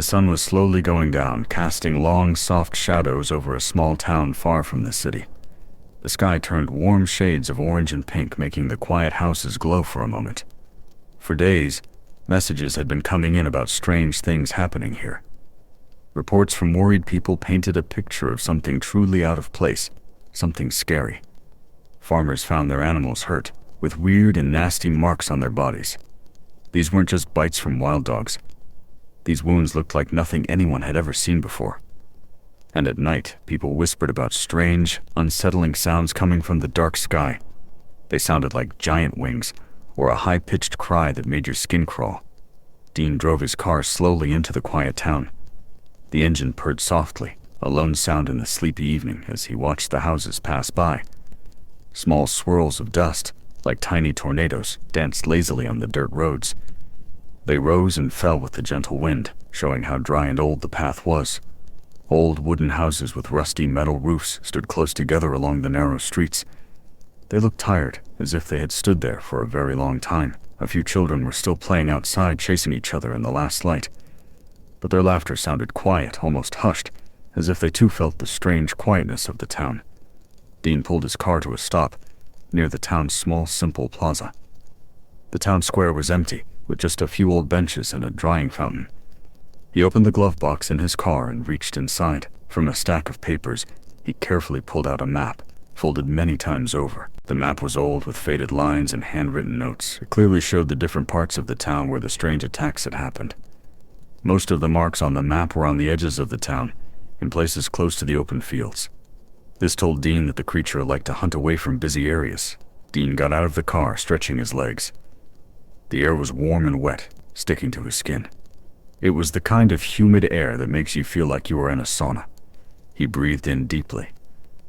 The sun was slowly going down, casting long, soft shadows over a small town far from the city. The sky turned warm shades of orange and pink, making the quiet houses glow for a moment. For days, messages had been coming in about strange things happening here. Reports from worried people painted a picture of something truly out of place, something scary. Farmers found their animals hurt, with weird and nasty marks on their bodies. These weren't just bites from wild dogs. These wounds looked like nothing anyone had ever seen before. And at night, people whispered about strange, unsettling sounds coming from the dark sky. They sounded like giant wings, or a high-pitched cry that made your skin crawl. Dean drove his car slowly into the quiet town. The engine purred softly, a lone sound in the sleepy evening as he watched the houses pass by. Small swirls of dust, like tiny tornadoes, danced lazily on the dirt roads. They rose and fell with the gentle wind, showing how dry and old the path was. Old wooden houses with rusty metal roofs stood close together along the narrow streets. They looked tired, as if they had stood there for a very long time. A few children were still playing outside, chasing each other in the last light. But their laughter sounded quiet, almost hushed, as if they too felt the strange quietness of the town. Dean pulled his car to a stop, near the town's small, simple plaza. The town square was empty, with just a few old benches and a drying fountain. He opened the glove box in his car and reached inside. From a stack of papers, he carefully pulled out a map, folded many times over. The map was old, with faded lines and handwritten notes. It clearly showed the different parts of the town where the strange attacks had happened. Most of the marks on the map were on the edges of the town, in places close to the open fields. This told Dean that the creature liked to hunt away from busy areas. Dean got out of the car, stretching his legs. The air was warm and wet, sticking to his skin. It was the kind of humid air that makes you feel like you were in a sauna. He breathed in deeply.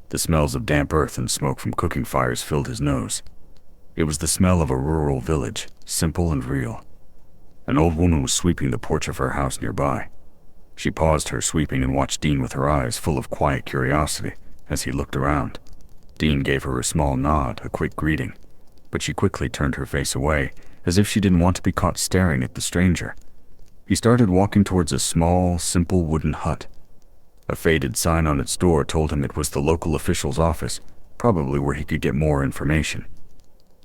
The smells of damp earth and smoke from cooking fires filled his nose. It was the smell of a rural village, simple and real. An old woman was sweeping the porch of her house nearby. She paused her sweeping and watched Dean with her eyes full of quiet curiosity as he looked around. Dean gave her a small nod, a quick greeting, but she quickly turned her face away, as if she didn't want to be caught staring at the stranger. He started walking towards a small, simple wooden hut. A faded sign on its door told him it was the local official's office, probably where he could get more information.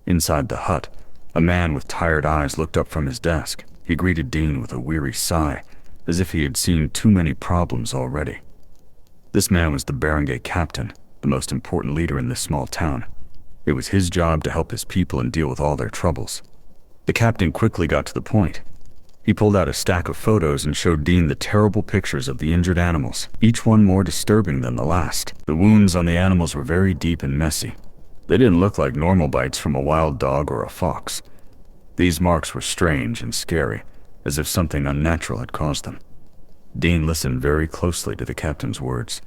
Inside the hut, a man with tired eyes looked up from his desk. He greeted Dean with a weary sigh, as if he had seen too many problems already. This man was the barangay captain, the most important leader in this small town. It was his job to help his people and deal with all their troubles. The captain quickly got to the point. He pulled out a stack of photos and showed Dean the terrible pictures of the injured animals, each one more disturbing than the last. The wounds on the animals were very deep and messy. They didn't look like normal bites from a wild dog or a fox. These marks were strange and scary, as if something unnatural had caused them. Dean listened very closely to the captain's words.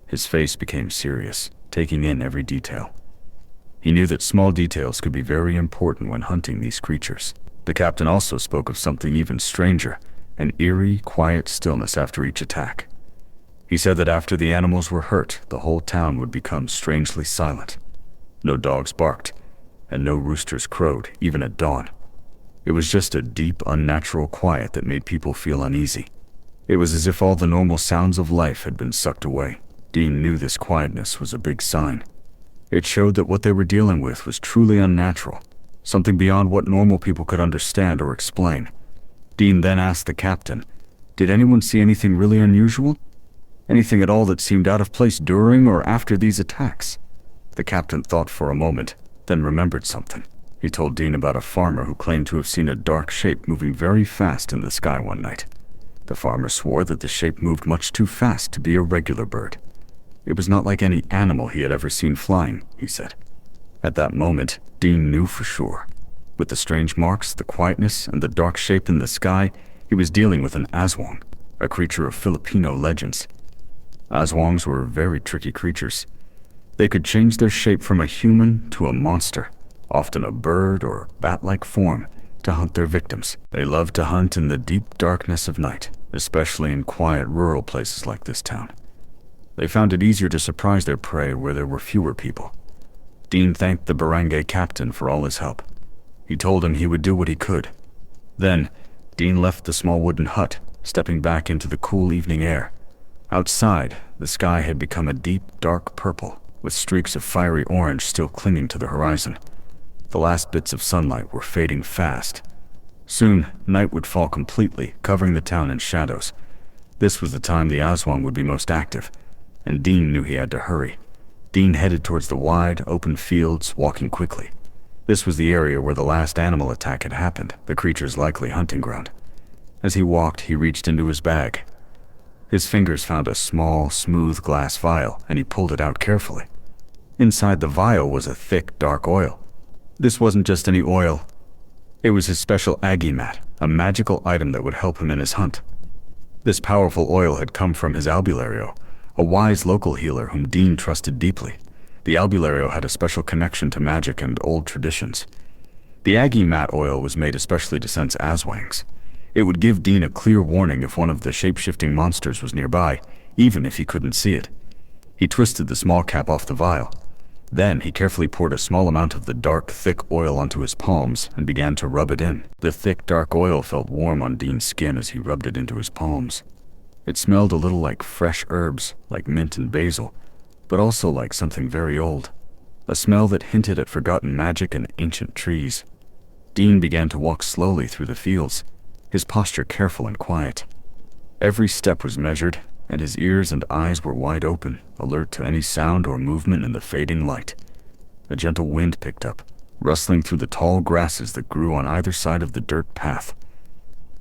His face became serious, taking in every detail. He knew that small details could be very important when hunting these creatures. The captain also spoke of something even stranger, an eerie, quiet stillness after each attack. He said that after the animals were hurt, the whole town would become strangely silent. No dogs barked, and no roosters crowed, even at dawn. It was just a deep, unnatural quiet that made people feel uneasy. It was as if all the normal sounds of life had been sucked away. Dean knew this quietness was a big sign. It showed that what they were dealing with was truly unnatural, something beyond what normal people could understand or explain. Dean then asked the captain, "Did anyone see anything really unusual? Anything at all that seemed out of place during or after these attacks?" The captain thought for a moment, then remembered something. He told Dean about a farmer who claimed to have seen a dark shape moving very fast in the sky one night. The farmer swore that the shape moved much too fast to be a regular bird. It was not like any animal he had ever seen flying, he said. At that moment, Dean knew for sure. With the strange marks, the quietness, and the dark shape in the sky, he was dealing with an Aswang, a creature of Filipino legends. Aswangs were very tricky creatures. They could change their shape from a human to a monster, often a bird or bat-like form, to hunt their victims. They loved to hunt in the deep darkness of night, especially in quiet rural places like this town. They found it easier to surprise their prey where there were fewer people. Dean thanked the barangay captain for all his help. He told him he would do what he could. Then, Dean left the small wooden hut stepping back into the cool evening air. Outside, the sky had become a deep, dark purple, with streaks of fiery orange still clinging to the horizon. The last bits of sunlight were fading fast. Soon, night would fall completely, covering the town in shadows. This was the time the Aswang would be most active, and Dean knew he had to hurry. Dean headed towards the wide, open fields, walking quickly. This was the area where the last animal attack had happened, the creature's likely hunting ground. As he walked, he reached into his bag. His fingers found a small, smooth glass vial, and he pulled it out carefully. Inside the vial was a thick, dark oil. This wasn't just any oil. It was his special Aggie mat, a magical item that would help him in his hunt. This powerful oil had come from his albulario, a wise local healer whom Dean trusted deeply. The albulario had a special connection to magic and old traditions. The Aggie mat oil was made especially to sense Aswangs. It would give Dean a clear warning if one of the shapeshifting monsters was nearby, even if he couldn't see it. He twisted the small cap off the vial. Then he carefully poured a small amount of the dark, thick oil onto his palms and began to rub it in. The thick, dark oil felt warm on Dean's skin as he rubbed it into his palms. It smelled a little like fresh herbs, like mint and basil, but also like something very old. A smell that hinted at forgotten magic and ancient trees. Dean began to walk slowly through the fields, his posture careful and quiet. Every step was measured, and his ears and eyes were wide open, alert to any sound or movement in the fading light. A gentle wind picked up, rustling through the tall grasses that grew on either side of the dirt path.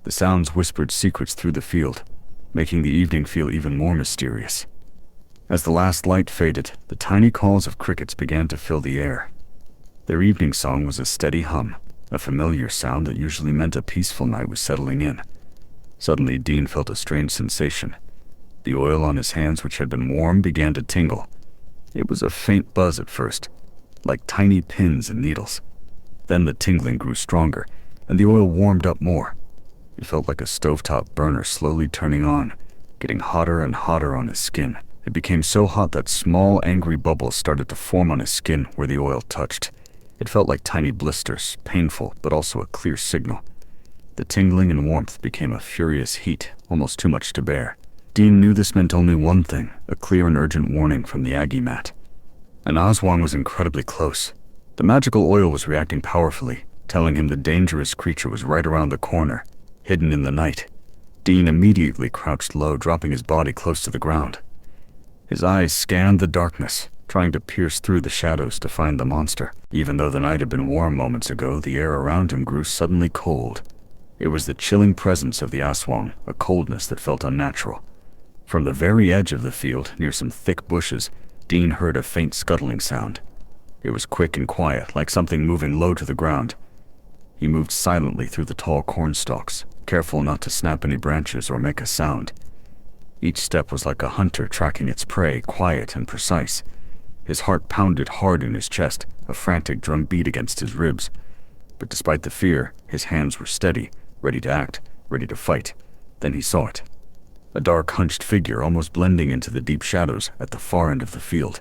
The sounds whispered secrets through the field, making the evening feel even more mysterious. As the last light faded, the tiny calls of crickets began to fill the air. Their evening song was a steady hum, a familiar sound that usually meant a peaceful night was settling in. Suddenly, Dean felt a strange sensation. The oil on his hands, which had been warm, began to tingle. It was a faint buzz at first, like tiny pins and needles. Then the tingling grew stronger, and the oil warmed up more. It felt like a stovetop burner slowly turning on, getting hotter and hotter on his skin. It became so hot that small, angry bubbles started to form on his skin where the oil touched. It felt like tiny blisters, painful, but also a clear signal. The tingling and warmth became a furious heat, almost too much to bear. Dean knew this meant only one thing, a clear and urgent warning from the Aggie mat. And Aswang was incredibly close. The magical oil was reacting powerfully, telling him the dangerous creature was right around the corner, hidden in the night. Dean immediately crouched low, dropping his body close to the ground. His eyes scanned the darkness, trying to pierce through the shadows to find the monster. Even though the night had been warm moments ago, the air around him grew suddenly cold. It was the chilling presence of the Aswang, a coldness that felt unnatural. From the very edge of the field, near some thick bushes, Dean heard a faint scuttling sound. It was quick and quiet, like something moving low to the ground. He moved silently through the tall corn stalks, careful not to snap any branches or make a sound. Each step was like a hunter tracking its prey, quiet and precise. His heart pounded hard in his chest, a frantic drum beat against his ribs. But despite the fear, his hands were steady, ready to act, ready to fight. Then he saw it. A dark, hunched figure almost blending into the deep shadows at the far end of the field.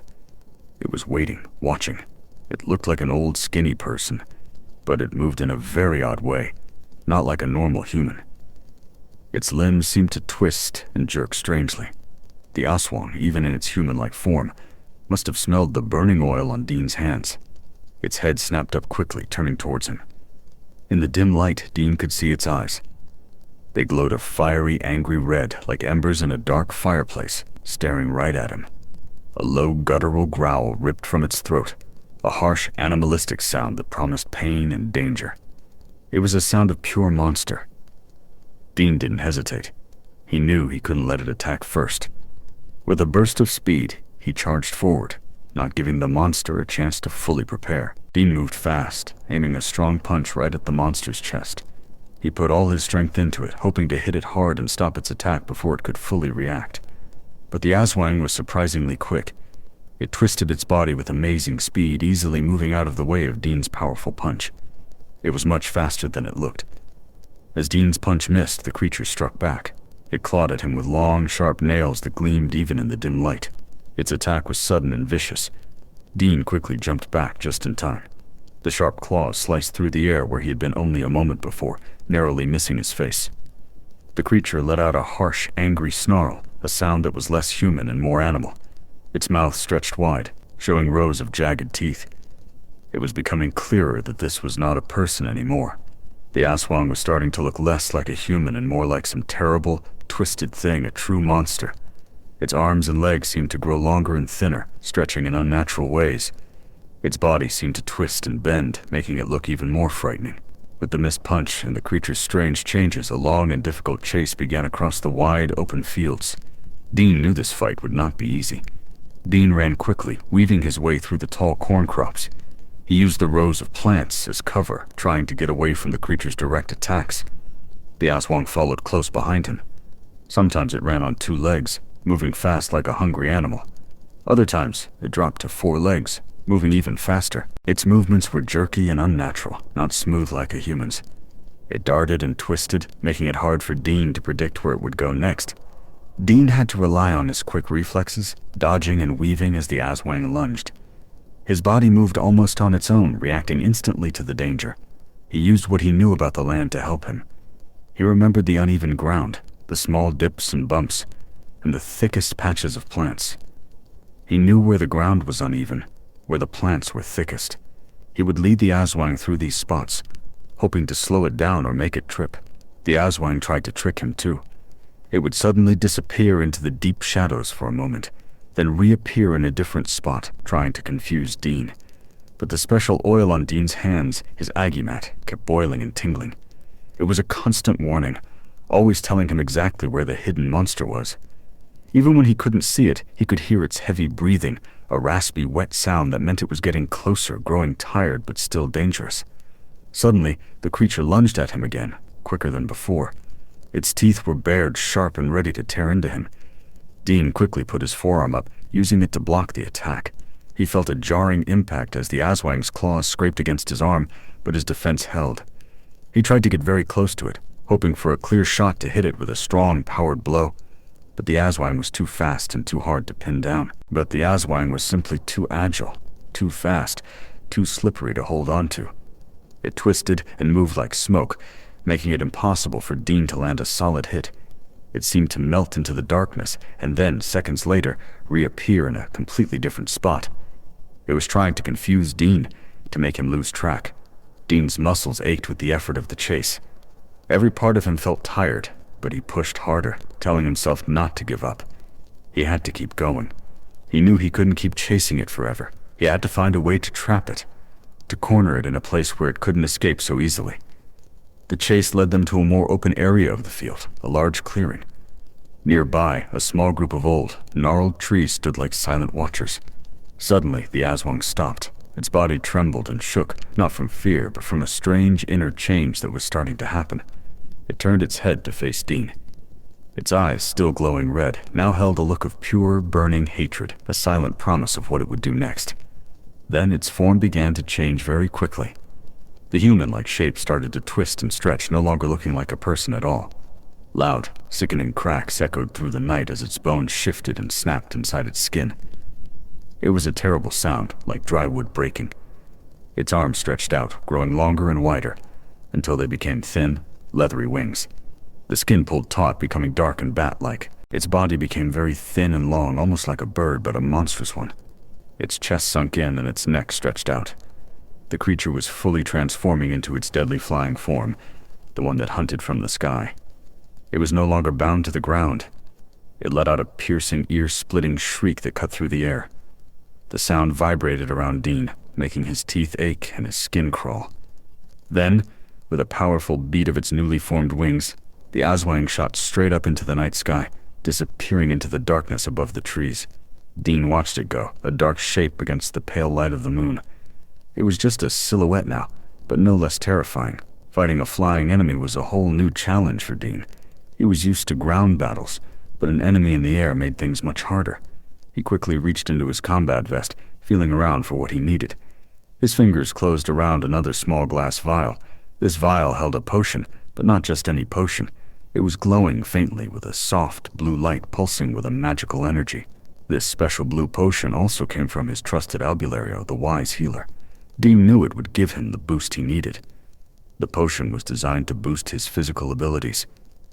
It was waiting, watching. It looked like an old, skinny person, but it moved in a very odd way, not like a normal human. Its limbs seemed to twist and jerk strangely. The Aswang, even in its human-like form, must have smelled the burning oil on Dean's hands. Its head snapped up quickly, turning towards him. In the dim light, Dean could see its eyes. They glowed a fiery, angry red, like embers in a dark fireplace, staring right at him. A low, guttural growl ripped from its throat, a harsh, animalistic sound that promised pain and danger. It was a sound of pure monster. Dean didn't hesitate. He knew he couldn't let it attack first. With a burst of speed, he charged forward, not giving the monster a chance to fully prepare. Dean moved fast, aiming a strong punch right at the monster's chest. He put all his strength into it, hoping to hit it hard and stop its attack before it could fully react. But the Aswang was surprisingly quick. It twisted its body with amazing speed, easily moving out of the way of Dean's powerful punch. It was much faster than it looked. As Dean's punch missed, the creature struck back. It clawed at him with long, sharp nails that gleamed even in the dim light. Its attack was sudden and vicious. Dean quickly jumped back just in time. The sharp claws sliced through the air where he had been only a moment before, narrowly missing his face. The creature let out a harsh, angry snarl, a sound that was less human and more animal. Its mouth stretched wide, showing rows of jagged teeth. It was becoming clearer that this was not a person anymore. The Aswang was starting to look less like a human and more like some terrible, twisted thing, a true monster. Its arms and legs seemed to grow longer and thinner, stretching in unnatural ways. Its body seemed to twist and bend, making it look even more frightening. With the missed punch and the creature's strange changes, a long and difficult chase began across the wide, open fields. Dean knew this fight would not be easy. Dean ran quickly, weaving his way through the tall corn crops. He used the rows of plants as cover, trying to get away from the creature's direct attacks. The Aswang followed close behind him. Sometimes it ran on 2 legs, moving fast like a hungry animal. Other times, it dropped to 4 legs, moving even faster. Its movements were jerky and unnatural, not smooth like a human's. It darted and twisted, making it hard for Dean to predict where it would go next. Dean had to rely on his quick reflexes, dodging and weaving as the Aswang lunged. His body moved almost on its own, reacting instantly to the danger. He used what he knew about the land to help him. He remembered the uneven ground, the small dips and bumps, and the thickest patches of plants. He knew where the ground was uneven, where the plants were thickest. He would lead the Aswang through these spots, hoping to slow it down or make it trip. The Aswang tried to trick him too. It would suddenly disappear into the deep shadows for a moment, then reappear in a different spot, trying to confuse Dean. But the special oil on Dean's hands, his agimat, kept boiling and tingling. It was a constant warning, always telling him exactly where the hidden monster was. Even when he couldn't see it, he could hear its heavy breathing, a raspy, wet sound that meant it was getting closer, growing tired but still dangerous. Suddenly, the creature lunged at him again, quicker than before. Its teeth were bared, sharp and ready to tear into him. Dean quickly put his forearm up, using it to block the attack. He felt a jarring impact as the Aswang's claws scraped against his arm, but his defense held. He tried to get very close to it, hoping for a clear shot to hit it with a strong, powered blow. But the Aswang was too fast and too hard to pin down. But the Aswang was simply too agile, too fast, too slippery to hold on to. It twisted and moved like smoke, making it impossible for Dean to land a solid hit. It seemed to melt into the darkness, and then, seconds later, reappear in a completely different spot. It was trying to confuse Dean, to make him lose track. Dean's muscles ached with the effort of the chase. Every part of him felt tired, but he pushed harder, telling himself not to give up. He had to keep going. He knew he couldn't keep chasing it forever. He had to find a way to trap it, to corner it in a place where it couldn't escape so easily. The chase led them to a more open area of the field, a large clearing. Nearby, a small group of old, gnarled trees stood like silent watchers. Suddenly, the Aswang stopped. Its body trembled and shook, not from fear, but from a strange inner change that was starting to happen. It turned its head to face Dean. Its eyes, still glowing red, now held a look of pure, burning hatred, a silent promise of what it would do next. Then its form began to change very quickly. The human-like shape started to twist and stretch, no longer looking like a person at all. Loud, sickening cracks echoed through the night as its bones shifted and snapped inside its skin. It was a terrible sound, like dry wood breaking. Its arms stretched out, growing longer and wider, until they became thin, leathery wings. The skin pulled taut, becoming dark and bat-like. Its body became very thin and long, almost like a bird, but a monstrous one. Its chest sunk in and its neck stretched out. The creature was fully transforming into its deadly flying form, the one that hunted from the sky. It was no longer bound to the ground. It let out a piercing, ear-splitting shriek that cut through the air. The sound vibrated around Dean, making his teeth ache and his skin crawl. Then, with a powerful beat of its newly formed wings, the Aswang shot straight up into the night sky, disappearing into the darkness above the trees. Dean watched it go, a dark shape against the pale light of the moon. It was just a silhouette now, but no less terrifying. Fighting a flying enemy was a whole new challenge for Dean. He was used to ground battles, but an enemy in the air made things much harder. He quickly reached into his combat vest, feeling around for what he needed. His fingers closed around another small glass vial. This vial held a potion, but not just any potion. It was glowing faintly with a soft blue light pulsing with a magical energy. This special blue potion also came from his trusted albulario, the wise healer. Dean knew it would give him the boost he needed. The potion was designed to boost his physical abilities.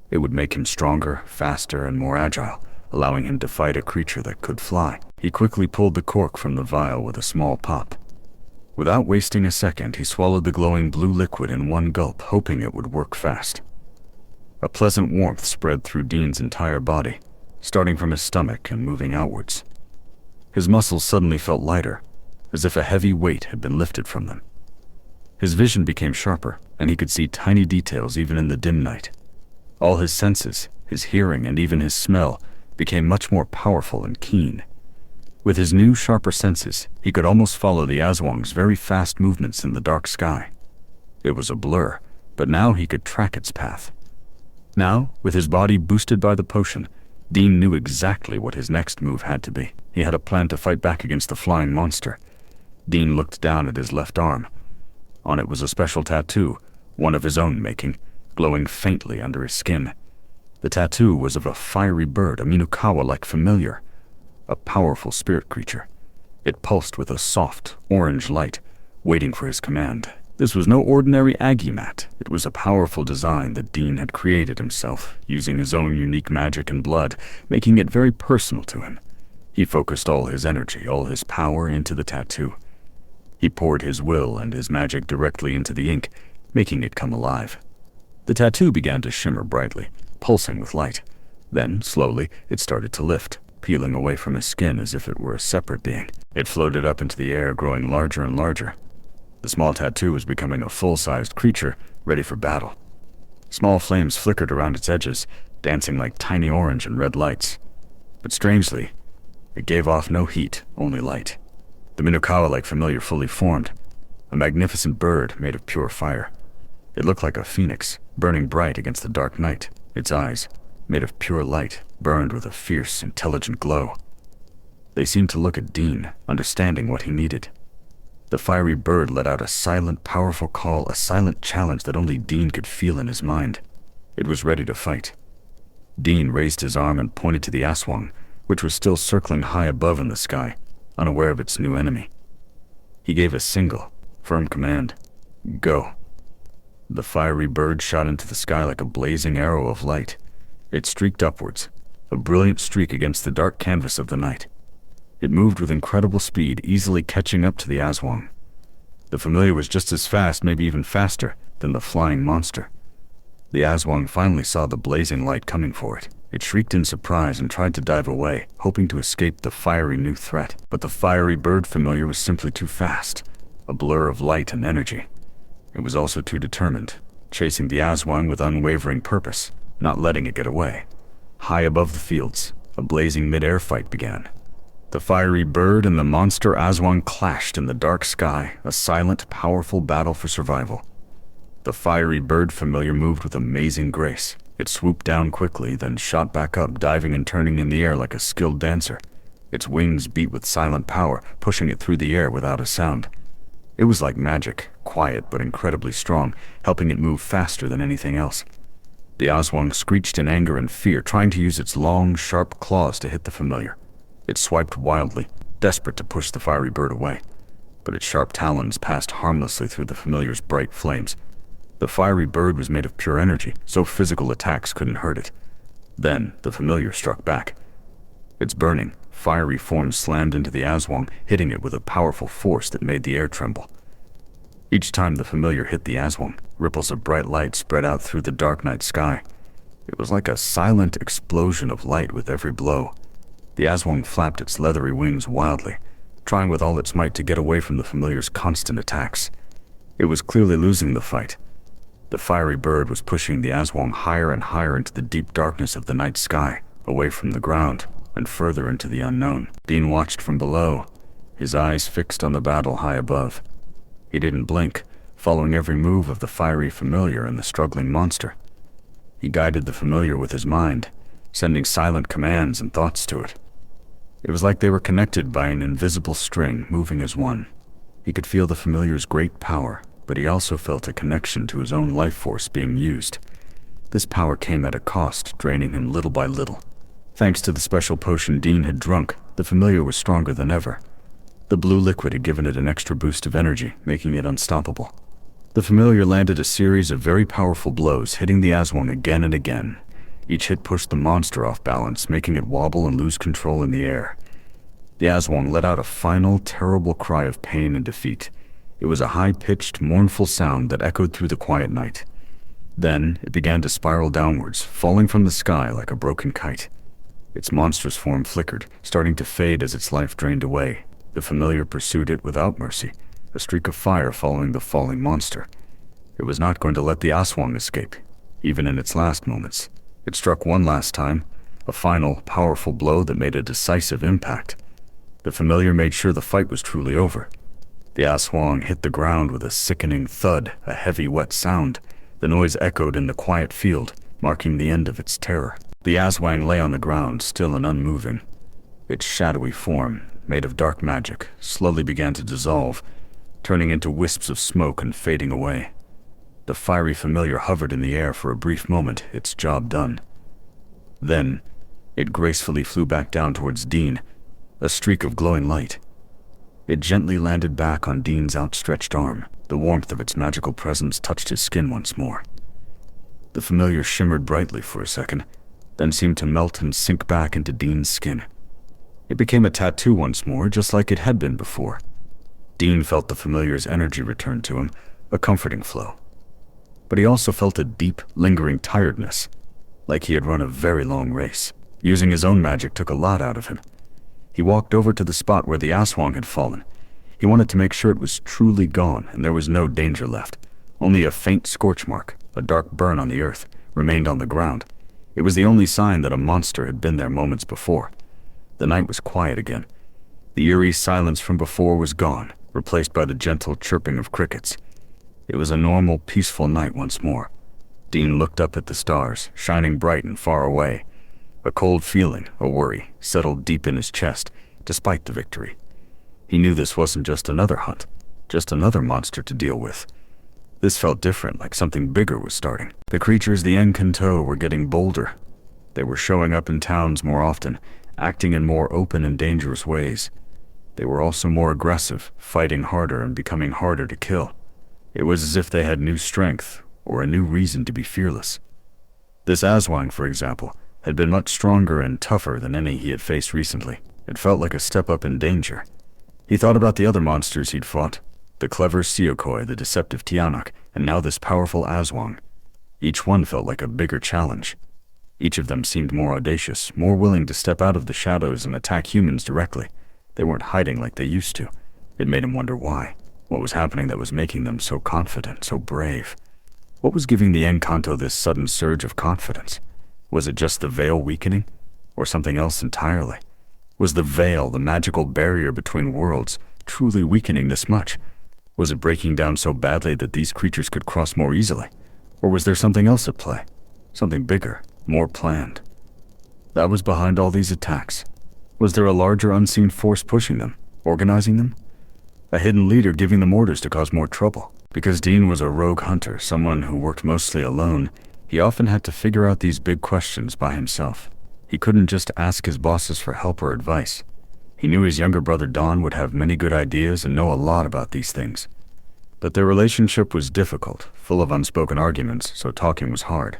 It would make him stronger, faster, and more agile, allowing him to fight a creature that could fly. He quickly pulled the cork from the vial with a small pop. Without wasting a second, he swallowed the glowing blue liquid in one gulp, hoping it would work fast. A pleasant warmth spread through Dean's entire body, starting from his stomach and moving outwards. His muscles suddenly felt lighter, as if a heavy weight had been lifted from them. His vision became sharper, and he could see tiny details even in the dim night. All his senses, his hearing, and even his smell became much more powerful and keen. With his new, sharper senses, he could almost follow the Aswang's very fast movements in the dark sky. It was a blur, but now he could track its path. Now, with his body boosted by the potion, Dean knew exactly what his next move had to be. He had a plan to fight back against the flying monster. Dean looked down at his left arm. On it was a special tattoo, one of his own making, glowing faintly under his skin. The tattoo was of a fiery bird, a Minukawa-like familiar, a powerful spirit creature. It pulsed with a soft, orange light, waiting for his command. This was no ordinary Aggie mat. It was a powerful design that Dean had created himself, using his own unique magic and blood, making it very personal to him. He focused all his energy, all his power into the tattoo. He poured his will and his magic directly into the ink, making it come alive. The tattoo began to shimmer brightly, pulsing with light. Then, slowly, it started to lift, peeling away from his skin as if it were a separate being. It floated up into the air, growing larger and larger. The small tattoo was becoming a full-sized creature, ready for battle. Small flames flickered around its edges, dancing like tiny orange and red lights. But strangely, it gave off no heat, only light. The Minukawa-like familiar fully formed, a magnificent bird made of pure fire. It looked like a phoenix, burning bright against the dark night. Its eyes, made of pure light, burned with a fierce, intelligent glow. They seemed to look at Dean, understanding what he needed. The fiery bird let out a silent, powerful call, a silent challenge that only Dean could feel in his mind. It was ready to fight. Dean raised his arm and pointed to the Aswang, which was still circling high above in the sky, unaware of its new enemy. He gave a single, firm command. Go. The fiery bird shot into the sky like a blazing arrow of light. It streaked upwards, a brilliant streak against the dark canvas of the night. It moved with incredible speed, easily catching up to the Aswang. The familiar was just as fast, maybe even faster, than the flying monster. The Aswang finally saw the blazing light coming for it. It shrieked in surprise and tried to dive away, hoping to escape the fiery new threat. But the fiery bird familiar was simply too fast, a blur of light and energy. It was also too determined, chasing the Aswang with unwavering purpose, not letting it get away. High above the fields, a blazing mid-air fight began. The fiery bird and the monster Aswang clashed in the dark sky, a silent, powerful battle for survival. The fiery bird familiar moved with amazing grace. It swooped down quickly, then shot back up, diving and turning in the air like a skilled dancer. Its wings beat with silent power, pushing it through the air without a sound. It was like magic, quiet but incredibly strong, helping it move faster than anything else. The Aswang screeched in anger and fear, trying to use its long, sharp claws to hit the familiar. It swiped wildly, desperate to push the fiery bird away, but its sharp talons passed harmlessly through the familiar's bright flames. The fiery bird was made of pure energy, so physical attacks couldn't hurt it. Then, the familiar struck back. Its burning, fiery form slammed into the Aswang, hitting it with a powerful force that made the air tremble. Each time the familiar hit the Aswang, ripples of bright light spread out through the dark night sky. It was like a silent explosion of light with every blow. The Aswang flapped its leathery wings wildly, trying with all its might to get away from the familiar's constant attacks. It was clearly losing the fight. The fiery bird was pushing the Aswang higher and higher into the deep darkness of the night sky, away from the ground, and further into the unknown. Dean watched from below, his eyes fixed on the battle high above. He didn't blink, following every move of the fiery familiar and the struggling monster. He guided the familiar with his mind, sending silent commands and thoughts to it. It was like they were connected by an invisible string, moving as one. He could feel the familiar's great power, but he also felt a connection to his own life force being used. This power came at a cost, draining him little by little. Thanks to the special potion Dean had drunk, the familiar was stronger than ever. The blue liquid had given it an extra boost of energy, making it unstoppable. The familiar landed a series of very powerful blows, hitting the Aswang again and again. Each hit pushed the monster off balance, making it wobble and lose control in the air. The Aswang let out a final, terrible cry of pain and defeat. It was a high-pitched, mournful sound that echoed through the quiet night. Then, it began to spiral downwards, falling from the sky like a broken kite. Its monstrous form flickered, starting to fade as its life drained away. The familiar pursued it without mercy, a streak of fire following the falling monster. It was not going to let the Aswang escape, even in its last moments. It struck one last time, a final, powerful blow that made a decisive impact. The familiar made sure the fight was truly over. The Aswang hit the ground with a sickening thud, a heavy, wet sound. The noise echoed in the quiet field, marking the end of its terror. The Aswang lay on the ground, still and unmoving. Its shadowy form, made of dark magic, slowly began to dissolve, turning into wisps of smoke and fading away. The fiery familiar hovered in the air for a brief moment, its job done. Then, it gracefully flew back down towards Dean, a streak of glowing light. It gently landed back on Dean's outstretched arm. The warmth of its magical presence touched his skin once more. The familiar shimmered brightly for a second, then seemed to melt and sink back into Dean's skin. It became a tattoo once more, just like it had been before. Dean felt the familiar's energy return to him, a comforting flow. But he also felt a deep, lingering tiredness, like he had run a very long race. Using his own magic took a lot out of him. He walked over to the spot where the Aswang had fallen. He wanted to make sure it was truly gone and there was no danger left. Only a faint scorch mark, a dark burn on the earth, remained on the ground. It was the only sign that a monster had been there moments before. The night was quiet again. The eerie silence from before was gone, replaced by the gentle chirping of crickets. It was a normal, peaceful night once more. Dean looked up at the stars, shining bright and far away. A cold feeling, a worry, settled deep in his chest, despite the victory. He knew this wasn't just another hunt, just another monster to deal with. This felt different, like something bigger was starting. The creatures, the Engkanto, were getting bolder. They were showing up in towns more often, acting in more open and dangerous ways. They were also more aggressive, fighting harder and becoming harder to kill. It was as if they had new strength, or a new reason to be fearless. This Aswang, for example, had been much stronger and tougher than any he had faced recently. It felt like a step up in danger. He thought about the other monsters he'd fought, the clever Seokoi, the deceptive Tianak, and now this powerful Aswang. Each one felt like a bigger challenge. Each of them seemed more audacious, more willing to step out of the shadows and attack humans directly. They weren't hiding like they used to. It made him wonder why. What was happening that was making them so confident, so brave? What was giving the Engkanto this sudden surge of confidence? Was it just the veil weakening, or something else entirely? Was the veil, the magical barrier between worlds, truly weakening this much? Was it breaking down so badly that these creatures could cross more easily? Or was there something else at play? Something bigger, more planned? That was behind all these attacks. Was there a larger unseen force pushing them, organizing them? A hidden leader giving them orders to cause more trouble? Because Dean was a rogue hunter, someone who worked mostly alone, he often had to figure out these big questions by himself. He couldn't just ask his bosses for help or advice. He knew his younger brother Don would have many good ideas and know a lot about these things. But their relationship was difficult, full of unspoken arguments, so talking was hard.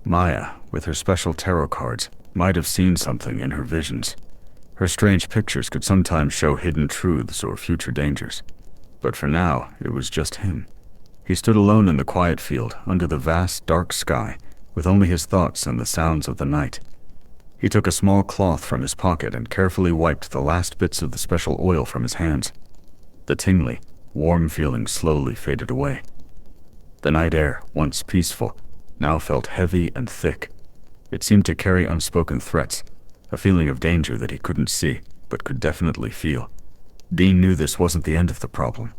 Maya, with her special tarot cards, might have seen something in her visions. Her strange pictures could sometimes show hidden truths or future dangers. But for now, it was just him. He stood alone in the quiet field, under the vast, dark sky, with only his thoughts and the sounds of the night. He took a small cloth from his pocket and carefully wiped the last bits of the special oil from his hands. The tingly, warm feeling slowly faded away. The night air, once peaceful, now felt heavy and thick. It seemed to carry unspoken threats, a feeling of danger that he couldn't see, but could definitely feel. Dean knew this wasn't the end of the problem.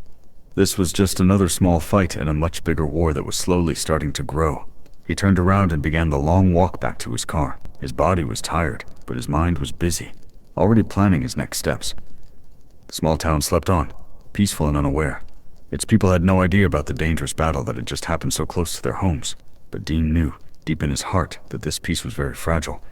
This was just another small fight in a much bigger war that was slowly starting to grow. He turned around and began the long walk back to his car. His body was tired, but his mind was busy, already planning his next steps. The small town slept on, peaceful and unaware. Its people had no idea about the dangerous battle that had just happened so close to their homes. But Dean knew, deep in his heart, that this peace was very fragile.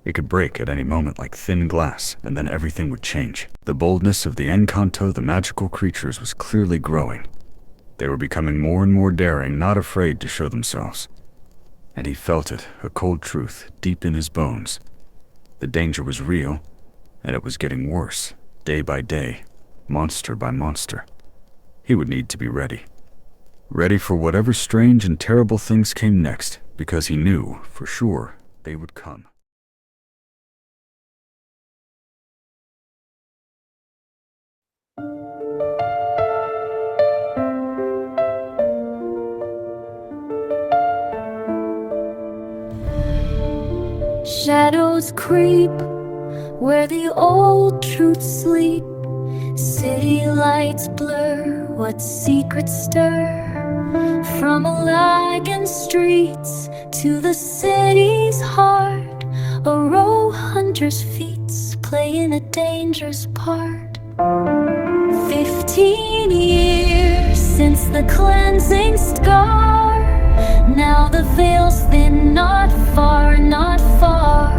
It could break at any moment like thin glass, and then everything would change. The boldness of the Engkanto, the magical creatures, was clearly growing. They were becoming more and more daring, not afraid to show themselves. and he felt it, a cold truth, deep in his bones. The danger was real, and it was getting worse, day by day, monster by monster. He would need to be ready. Ready for whatever strange and terrible things came next, because he knew, for sure, they would come. Shadows creep where the old truths sleep. City lights blur what secrets stir. From lagging streets to the city's heart, a row hunter's feet playing a dangerous part. 15 years since the cleansing scar. Now the veil's thin, not far, not far.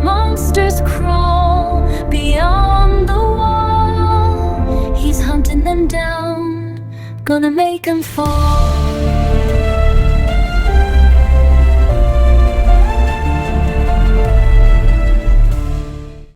Monsters crawl beyond the wall. He's hunting them down, gonna make them fall.